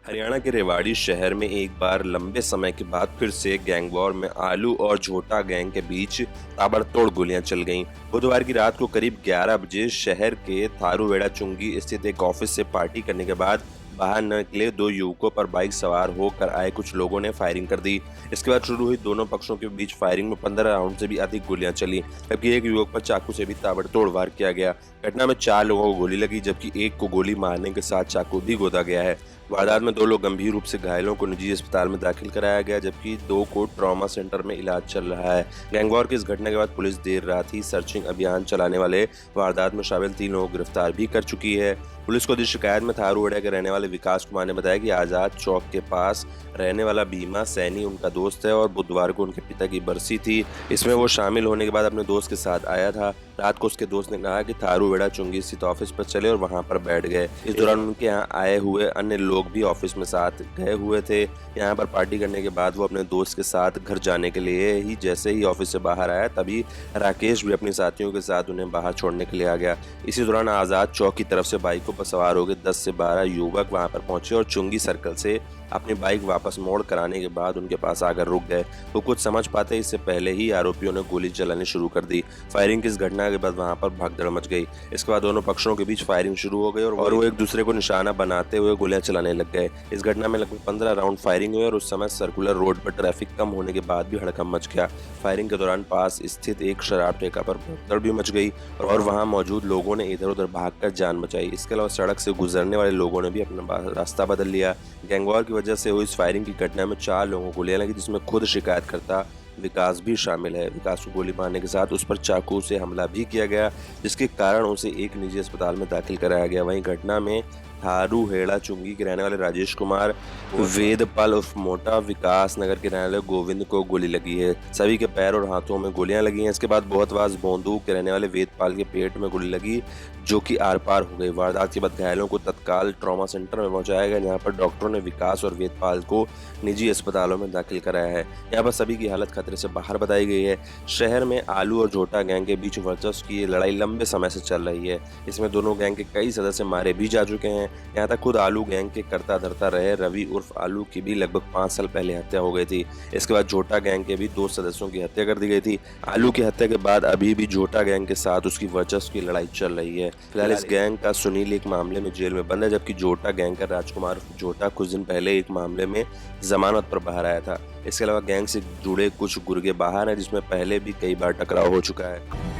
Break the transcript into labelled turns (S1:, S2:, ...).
S1: हरियाणा के रेवाड़ी शहर में एक बार लंबे समय के बाद फिर से गैंग वॉर में आलू और झोटा गैंग के बीच ताबड़तोड़ गोलियां चल गईं। बुधवार की रात को करीब 11 बजे शहर के थारूवेड़ा चुंगी स्थित एक ऑफिस से पार्टी करने के बाद बाहर न निकले दो युवकों पर बाइक सवार होकर आए कुछ लोगों ने फायरिंग कर दी। इसके बाद शुरू हुई दोनों पक्षों के बीच फायरिंग में 15 राउंड से भी अधिक गोलियां चली, जबकि एक युवक पर चाकू से भी ताबड़तोड़ वार किया गया। घटना में 4 लोगों को गोली लगी, जबकि एक को गोली मारने के साथ चाकू भी गोदा गया है। वारदात में 2 लोग गंभीर रूप से घायलों को निजी अस्पताल में दाखिल कराया गया, जबकि 2 को ट्रॉमा सेंटर में इलाज चल रहा है। गैंगवॉर की इस घटना के बाद पुलिस देर रात ही सर्चिंग अभियान चलाने वाले वारदात में शामिल 3 लोगों को गिरफ्तार भी कर चुकी है। पुलिस को दी शिकायत में थारूवेड़ा के रहने वाले विकास कुमार ने बताया कि आजाद चौक के पास रहने वाला भीमा सैनी उनका दोस्त है और बुधवार को उनके पिता की बरसी थी। इसमें वो शामिल होने के बाद अपने दोस्त के साथ आया था। रात को उसके दोस्त ने कहा कि थारूवेड़ा चुंगी स्थित ऑफिस पर चले और वहां पर बैठ गए। इस दौरान उनके यहाँ आए हुए अन्य लोग भी ऑफिस में साथ गए हुए थे। यहाँ पर पार्टी करने के बाद वो अपने दोस्त के साथ घर जाने के लिए ही जैसे ही ऑफिस से बाहर आया, तभी राकेश भी अपने साथियों के साथ उन्हें बाहर छोड़ने के लिए आ गया। इसी दौरान आजाद चौक की तरफ से बाइकों पर सवार हो गए 10 से 12 युवक वहां पर पहुंचे और चुंगी सर्कल से अपनी बाइक वापस मोड़ कराने के बाद उनके पास आकर रुक गए। वो कुछ समझ पाते इससे पहले ही आरोपियों ने गोली चलानी शुरू कर दी। फायरिंग की इस घटना के बाद वहां पर भगदड़ मच गई। इसके बाद दोनों पक्षों के बीच फायरिंग शुरू हो गई और वो एक दूसरे को निशाना बनाते हुए गोलियां चलाने लग गए। इस घटना में लगभग 15 राउंड फायरिंग हुई और उस समय सर्कुलर रोड पर ट्रैफिक कम होने के बाद भी हड़कंप मच गया। फायरिंग के दौरान पास स्थित एक शराब ठेका पर भगदड़ भी मच गई और वहां मौजूद लोगों ने इधर उधर भागकर जान बचाई। इसके अलावा सड़क से गुजरने वाले लोगों ने भी अपना रास्ता बदल लिया। गैंगवॉर की वजह से हुई इस फायरिंग की घटना में 4 लोगों को गोलियां लगी, जिसमें खुद शिकायतकर्ता विकास भी शामिल है। विकास को गोली मारने के साथ उस पर चाकू से हमला भी किया गया, जिसके कारण उसे एक निजी अस्पताल में दाखिल कराया गया। वहीं घटना में थारूहेड़ा चुंगी के रहने वाले राजेश कुमार, वेदपाल उर्फ मोटा, विकास नगर के रहने वाले गोविंद को गोली लगी है। सभी के पैर और हाथों में गोलियां लगी हैं। इसके बाद बोहतवास बोंदू के रहने वाले वेदपाल के पेट में गोली लगी, जो कि आर पार हो गई। वारदात के बाद घायलों को तत्काल ट्रॉमा सेंटर में पहुंचाया गया, जहां पर डॉक्टरों ने विकास और वेदपाल को निजी अस्पतालों में दाखिल कराया है। यहाँ पर सभी की हालत खतरे से बाहर बताई गई है। शहर में आलू और झोटा गैंग के बीच वर्चस्व की लड़ाई लंबे समय से चल रही है। इसमें दोनों गैंग के कई सदस्य मारे भी जा चुके हैं। यहाँ तक खुद आलू गैंग के करता धरता रहे रवि उर्फ आलू की भी लगभग 5 साल पहले हत्या हो गई थी। इसके बाद झोटा गैंग के भी 2 सदस्यों की हत्या कर दी गई थी। आलू की हत्या के बाद अभी भी झोटा गैंग के साथ उसकी वर्चस्व की लड़ाई चल रही है। फिलहाल इस गैंग का सुनील एक मामले में जेल में बंद है, जबकि झोटा गैंग का राजकुमार झोटा कुछ दिन पहले एक मामले में जमानत पर बाहर आया था। इसके अलावा गैंग से जुड़े कुछ गुर्गे बाहर हैं, जिसमें पहले भी कई बार टकराव हो चुका है।